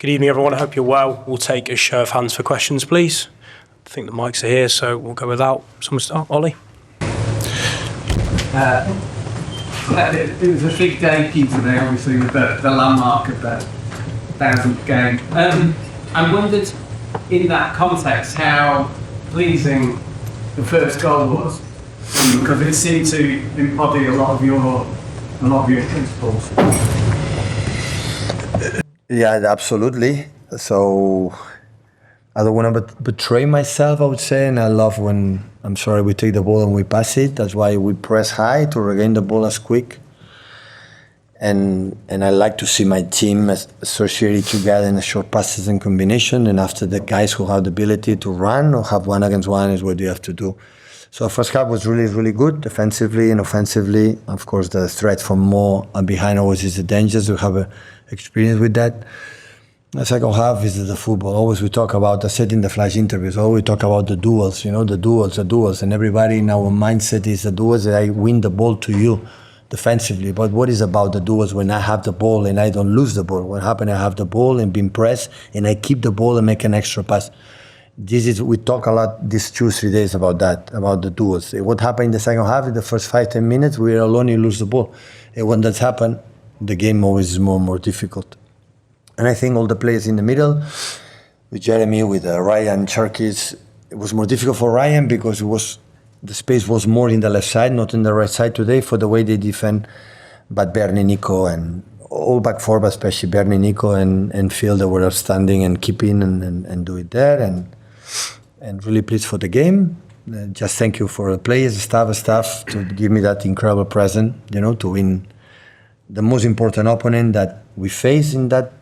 Good evening, everyone. I hope you're well. We'll take a show of hands for questions, please. I think the mics are here, so we'll go without. Someone start. Ollie? It was a big day today, obviously, with the landmark of the 1000th game. I wondered, in that context, how pleasing the first goal was, because it seemed to embody a lot of your principles. Yeah, absolutely. So I don't want to betray myself, I would say, and I love when, we take the ball and we pass it. That's why we press high to regain the ball as quick. And I like to see my team associated together in the short passes and combination, and after the guys who have the ability to run or have one against one is what you have to do. So first half was really, really good, defensively and offensively. Of course, the threat from more and behind always is the dangers. We have experience with that. The second half is the football. Always we talk about, I said in the flash interviews, always we talk about the duels, the duels. And everybody in our mindset is the duels that I win the ball to you defensively. But what is about the duels when I have the ball and I don't lose the ball? What happened, I have the ball and being pressed and I keep the ball and make an extra pass. We talk a lot these 2-3 days about that, about the duels. What happened in the second half, in the first 5-10 minutes, we are alone, you lose the ball. And when that's happened, the game always is more difficult. And I think all the players in the middle, with Jérémy, with Ryan, Cherkis, it was more difficult for Ryan because the space was more in the left side, not in the right side today for the way they defend. But Bernie, Nico, and all back four, but especially Bernie, Nico, and Phil, they were outstanding and keeping and do it there. And really pleased for the game. Just thank you for the players, staff to give me that incredible present, to win the most important opponent that we face in that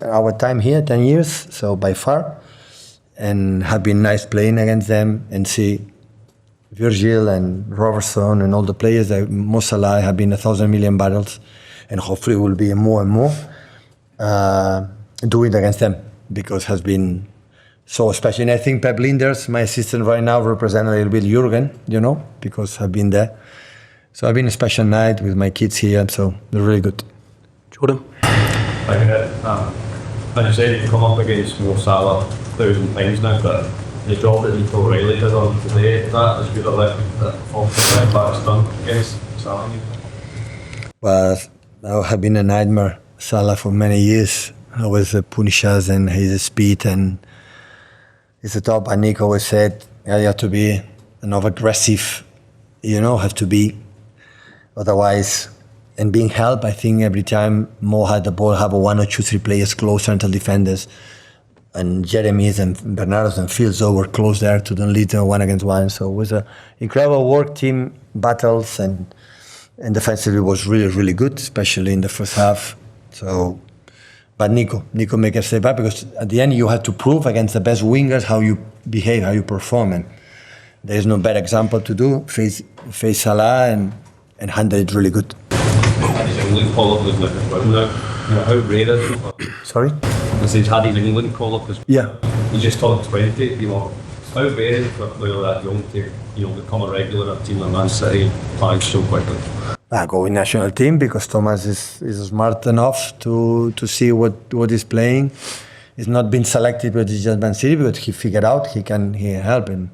our time here, 10 years, so by far. And have been nice playing against them and see Virgil and Robertson and all the players that Mo Salah have been 1,000 million battles, and hopefully will be more and more do it against them, because it has been so special. And I think Pep Linders, my assistant right now, represent a little bit Jurgen, because I've been there. So I've been a special night with my kids here, so they're really good. Jordan? As you said, you come up against Mo Salah 1,000 times now, but the job that Nico O'Reilly did on today, that is good at that performance back's done against Salah. Well, I have been a nightmare, Salah, for many years. I was punish us and his speed, and it's the top. And Nico always said, you have to be aggressive, have to be, otherwise. And being helped, I think every time Mo had the ball, have 1 or 2, 3 players close, central defenders, and Jérémy's and Bernardo's and Phil's were close there to the lead 1 against 1. So it was an incredible work, team battles, and defensively was really, really good, especially in the first half. So, but Nico make us stay back, because at the end you have to prove against the best wingers how you behave, how you perform, and there is no better example to do. Face Salah and handle it really good. England call up as now. How rare is it? Sorry? As he's had his England call up as he just turned 20, how rare is it for a player that young to become a regular at a team like Man City playing so quickly? I go with national team because Thomas is smart enough to see what he's playing. He's not been selected with just Man City, but he figured out he can help, and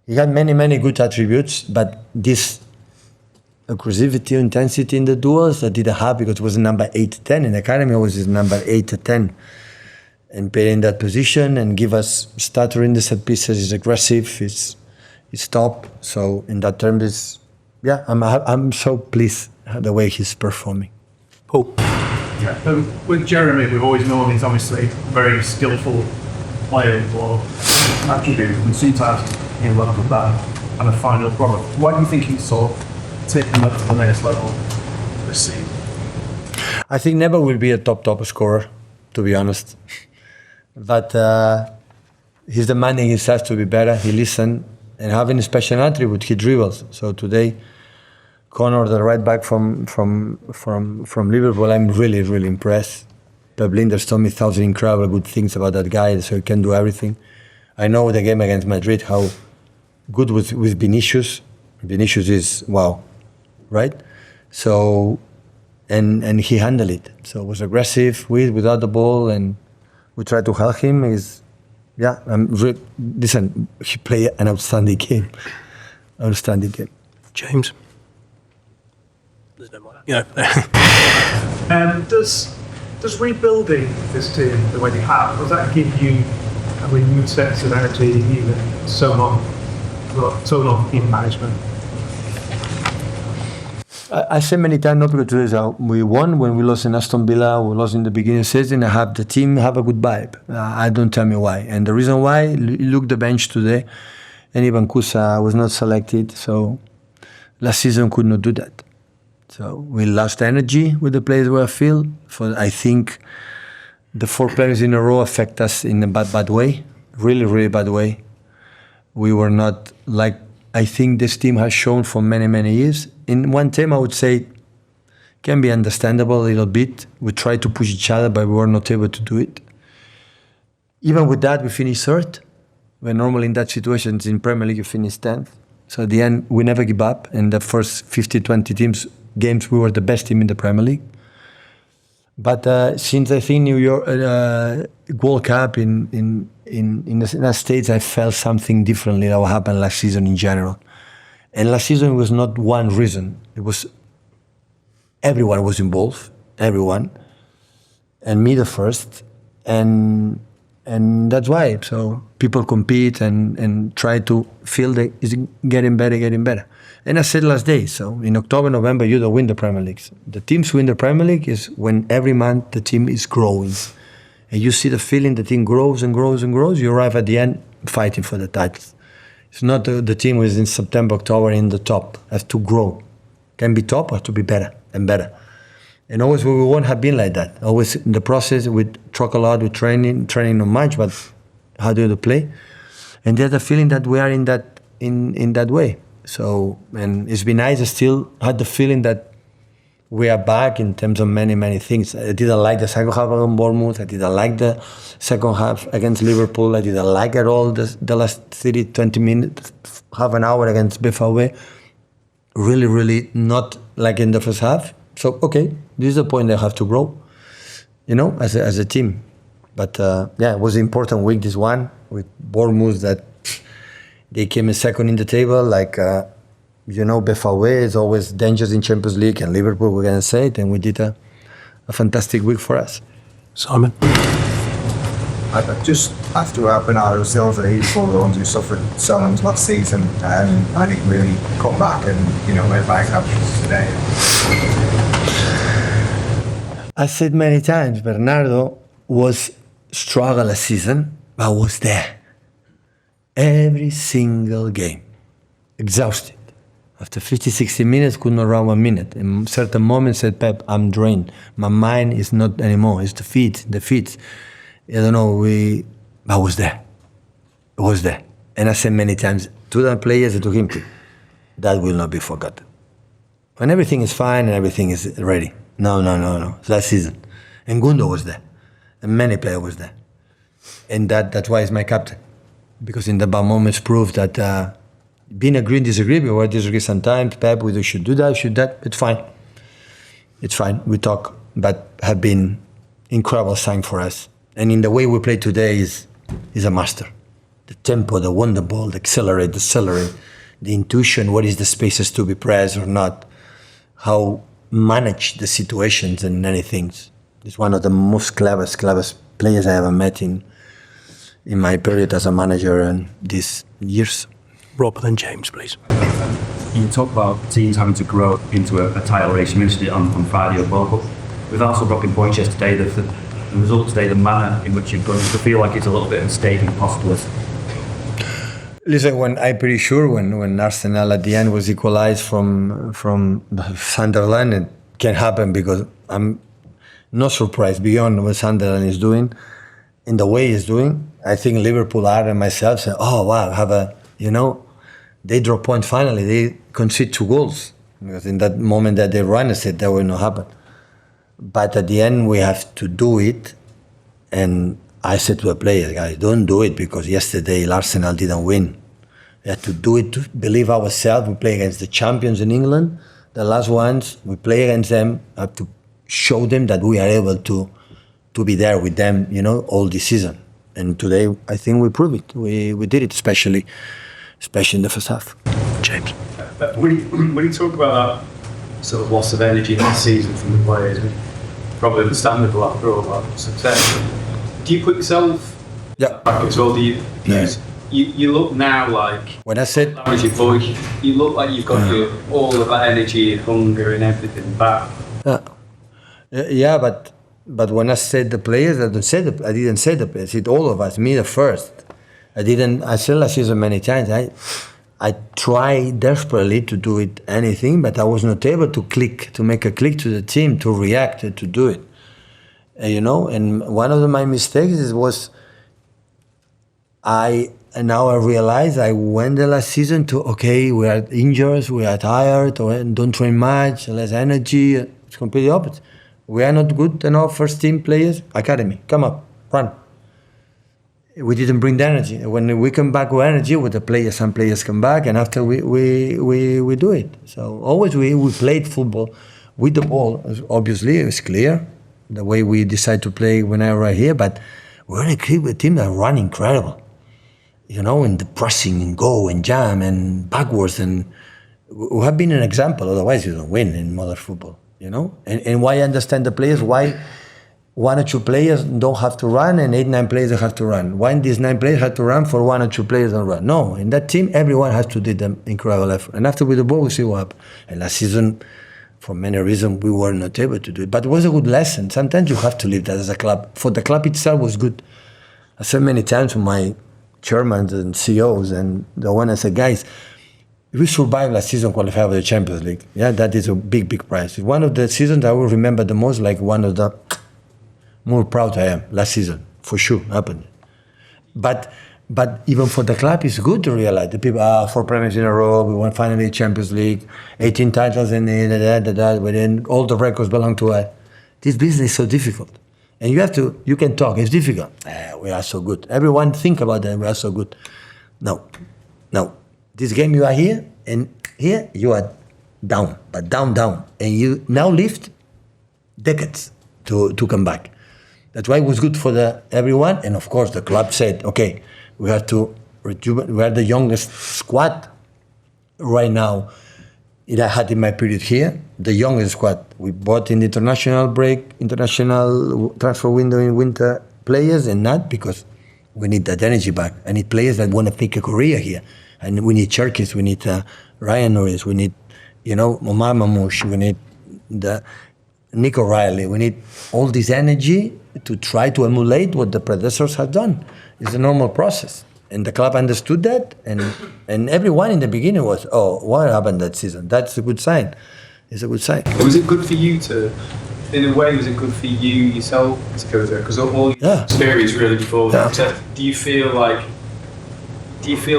he had many good attributes, but this aggressivity, intensity in the duels that didn't have, because it was number 8-10 in the academy, always is number 8-10, and play in that position and give us stutter in the set pieces. Is aggressive, is top. So in that term, I'm so pleased the way he's performing. Paul? Yeah. With Jérémy, we've always known he's obviously a very skillful player, or attribute, and sometimes he left with that and a final product. Why do you think he's so taken up to the next level this season? I think never will be a top scorer, to be honest. But he's demanding himself to be better. He listens, and having a special attribute, he dribbles. So today, Connor, the right back from Liverpool, I'm really impressed. Pep Linders told me 1,000 incredible good things about that guy, so he can do everything. I know the game against Madrid, how good with Vinicius. Vinicius is wow, right? So and he handled it. So it was aggressive without the ball, and we tried to help him. Listen, he played an outstanding game. Outstanding game. James? There's no more. Does rebuilding this team the way they have, does that give you a renewed sense of energy even so long in management? I said many times, not because we won when we lost in Aston Villa, we lost in the beginning of the season. The team have a good vibe. I don't tell me why. And the reason why, look the bench today, and even Kusa was not selected. So last season could not do that. So we lost energy with the players we feel. I think the 4 players in a row affect us in a bad way, really, really bad way. We were not like I think this team has shown for many, many years. In one team, I would say, can be understandable a little bit. We tried to push each other, but we were not able to do it. Even with that, we finished third. When normally in that situation, in Premier League, you finish 10th. So at the end, we never give up. In the first 50, 20 games, we were the best team in the Premier League. But since I think New York World Cup in the United States, I felt something differently that what happened last season in general. And last season was not one reason. It was everyone was involved, everyone, and me the first, and that's why. So people compete and try to feel that it's getting better. And I said last day, so in October, November, you don't win the Premier League. The teams win the Premier League is when every month the team is growing. And you see the feeling the team grows and grows and grows. You arrive at the end fighting for the titles. It's not the team who is in September, October in the top. It has to grow. Can be top, has to be better and better. And always we won't have been like that. Always in the process, we talk a lot, we training not much, but how do you play? And there's a feeling that we are in that way. So, and it's been nice. I still had the feeling that we are back in terms of many, many things. I didn't like the second half against Bournemouth. I didn't like the second half against Liverpool. I didn't like at all the last 30, 20 minutes, half an hour against BFAW. Really, really not like in the first half. So, okay, this is the point they have to grow, as a team. But it was an important week, this one, with Bournemouth that they came in second in the table. Like, BFAW is always dangerous in Champions League, and Liverpool, we're going to say it, and we did a fantastic week for us. Simon? Just after Bernardo Silva, he's one of the ones who suffered so much last season, and I think really come back and, made by examples today. I said many times, Bernardo was struggle last season, but was there. Every single game. Exhausted. After 50, 60 minutes, could not run 1 minute. In certain moments said, Pep, I'm drained. My mind is not anymore. It's the feet. I don't know, I was there. It was there. And I said many times to the players and to him, that will not be forgotten. When everything is fine and everything is ready. No. Last season. And Gundo was there. And many players was there. And that's why he's my captain. Because in the bad moments proved that being agree and disagree, we will disagree sometimes. Pep, we should do that, it's fine. It's fine, we talk, but have been incredible sign for us. And in the way we play today is a master. The tempo, the wonder ball, the accelerate, the intuition, what is the spaces to be pressed or not, how manage the situations and many things. It's one of the most cleverest players I ever met in my period as a manager and these years. Rob, then James, please. You talk about teams having to grow into a title race. You mentioned it on Friday as well, but we've also dropping points yesterday. The result today, the manner in which you've gone, to feel like it's a little bit of a staging possibility. Listen, I'm pretty sure when Arsenal at the end was equalized from Sunderland, it can happen because I'm not surprised beyond what Sunderland is doing, in the way he's doing. I think Liverpool are and myself say, oh wow, they draw points finally. They concede 2 goals because in that moment that they run, I said that will not happen. But at the end, we have to do it. And I said to the players, guys, don't do it because yesterday Arsenal didn't win. We have to do it to believe ourselves. We play against the champions in England. The last ones, we play against them, have to show them that we are able to be there with them, all this season. And today, I think we proved it. We did it, especially in the first half. James. When you talk about that sort of loss of energy this season from the players, probably understandable after all that success. Do you put yourself back as well? Do you? Yeah. You look now like, When I said, as your voice, you look like you've got all of that energy and hunger and everything back. yeah, but when I said the players, I didn't say the players. I said all of us, me the first. I said last season many times. I tried desperately to do it anything, but I was not able to make a click to the team, to react, to do it. And one of my mistakes was now I realize I went the last season to, we are injured, we are tired, or don't train much, less energy. It's completely opposite. We are not good enough first team players. Academy, come up, run. We didn't bring the energy. When we come back with energy, with the players, some players come back, and after we do it. So always we played football with the ball. Obviously, it's clear the way we decide to play when I arrive here, but we're in a team that run incredible. And the pressing and go and jam and backwards, and we have been an example. Otherwise, you don't win in modern football. And why I understand the players, why 1 or 2 players don't have to run and 8, 9 players have to run. Why these 9 players have to run for 1 or 2 players don't run? No, in that team, everyone has to do the incredible effort. And after with the ball, we see what happened. And last season, for many reasons, we were not able to do it. But it was a good lesson. Sometimes you have to leave that as a club. For the club itself, was good. I said many times to my chairmen and CEOs, and the one I said, guys, if we survive last season, qualify for the Champions League, that is a big prize. It's one of the seasons I will remember the most, like one of the more proud I am last season, for sure, happened. But even for the club, it's good to realize the people, 4 premiers in a row, we won finally Champions League, 18 titles, and but then all the records belong to us. This business is so difficult. And you can talk, it's difficult. We are so good. Everyone think about that, we are so good. No. This game you are here, and here you are down, but down. And you now lift decades to come back. That's why it was good for everyone. And of course, the club said, okay, we have to rejuvenate. We are the youngest squad right now. I had in my period here, the youngest squad. We bought in the international transfer window in winter players, and not because we need that energy back. I need players that want to make a career here. And we need Cherkis, we need Ryan Norris, we need, Omar Mamouche, we need the Nico O'Reilly. We need all this energy to try to emulate what the predecessors have done. It's a normal process. And the club understood that, and everyone in the beginning was, what happened that season? That's a good sign. It's a good sign. Was it good for you in a way, was it good for you yourself to go there? Because all your experience really before that, do you feel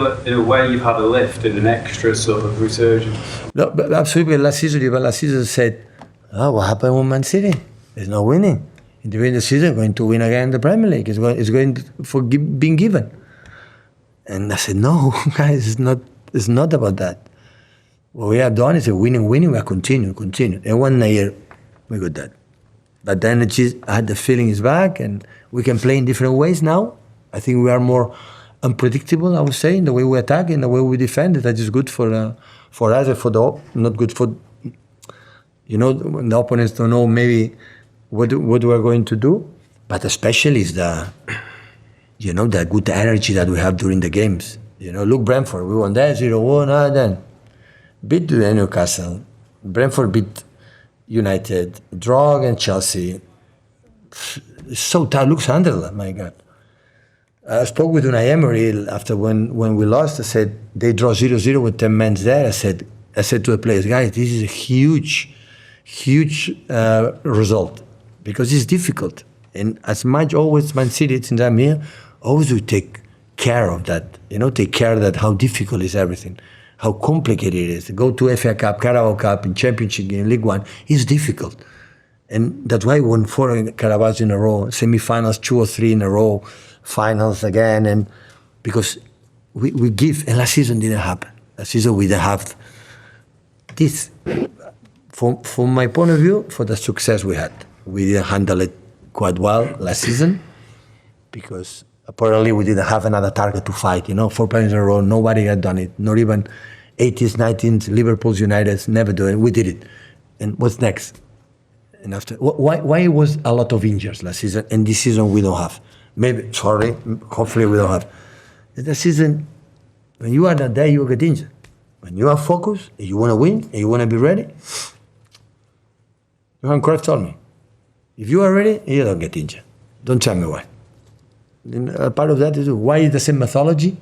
that in a way you've had a lift and an extra sort of resurgence? No, but absolutely. Last season said, what happened with Man City? There's no winning. In the end of the season, going to win again the Premier League. It's going for being given. And I said, no, guys, it's not about that. What we have done is winning, we are continue. And 1 year, we got that. But the energy, I had the feeling is back, and we can play in different ways now. I think we are more unpredictable, I would say, in the way we attack, in the way we defend. That is good for us and not good for, when the opponents don't know maybe what we're going to do. But especially is the good energy that we have during the games. Look, Brentford, we won that 0-1, then beat Newcastle. Brentford beat United, draw against Chelsea. It's so tight. Look, Sunderland, my God. I spoke with Unai Emery after when we lost. I said, they draw 0-0 with 10 men there. I said to the players, guys, this is a huge result because it's difficult. And as much always Man City, since I'm here, always we take care of that. Take care of that, how difficult is everything, how complicated it is. Go to FA Cup, Carabao Cup, in Championship, in League One, it's difficult. And that's why we won 4 Carabaos in a row, semi-finals 2 or 3 in a row, finals again, and because we give, and last season didn't happen. Last season we didn't have this from my point of view, for the success we had, we didn't handle it quite well last season because apparently we didn't have another target to fight. 4 players in a row, nobody had done it. Not even 80s, 19s, Liverpool's, United's, never do it. We did it. And what's next? And after, why was a lot of injuries last season? And this season we don't have. Hopefully we don't have. The season, when you are not there, you get injured. When you are focused, and you want to win, and you want to be ready, Johan Cruyff told me, if you are ready, you don't get injured. Don't tell me why. And part of that is why is the same methodology,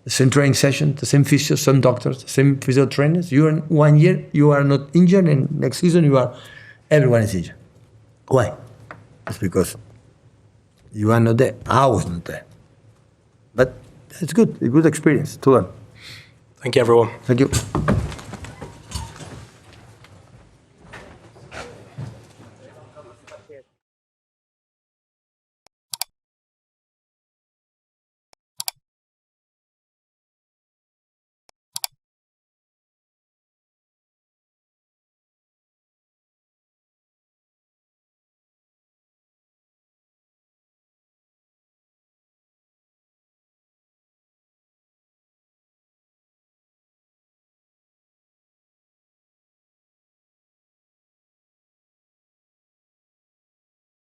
the same training session, the same physios, same doctors, the same physio trainers. You are 1 year, you are not injured, and next season everyone is injured. Why? It's because you are not there. I was not there. But it's good, a good experience to learn. Thank you, everyone. Thank you.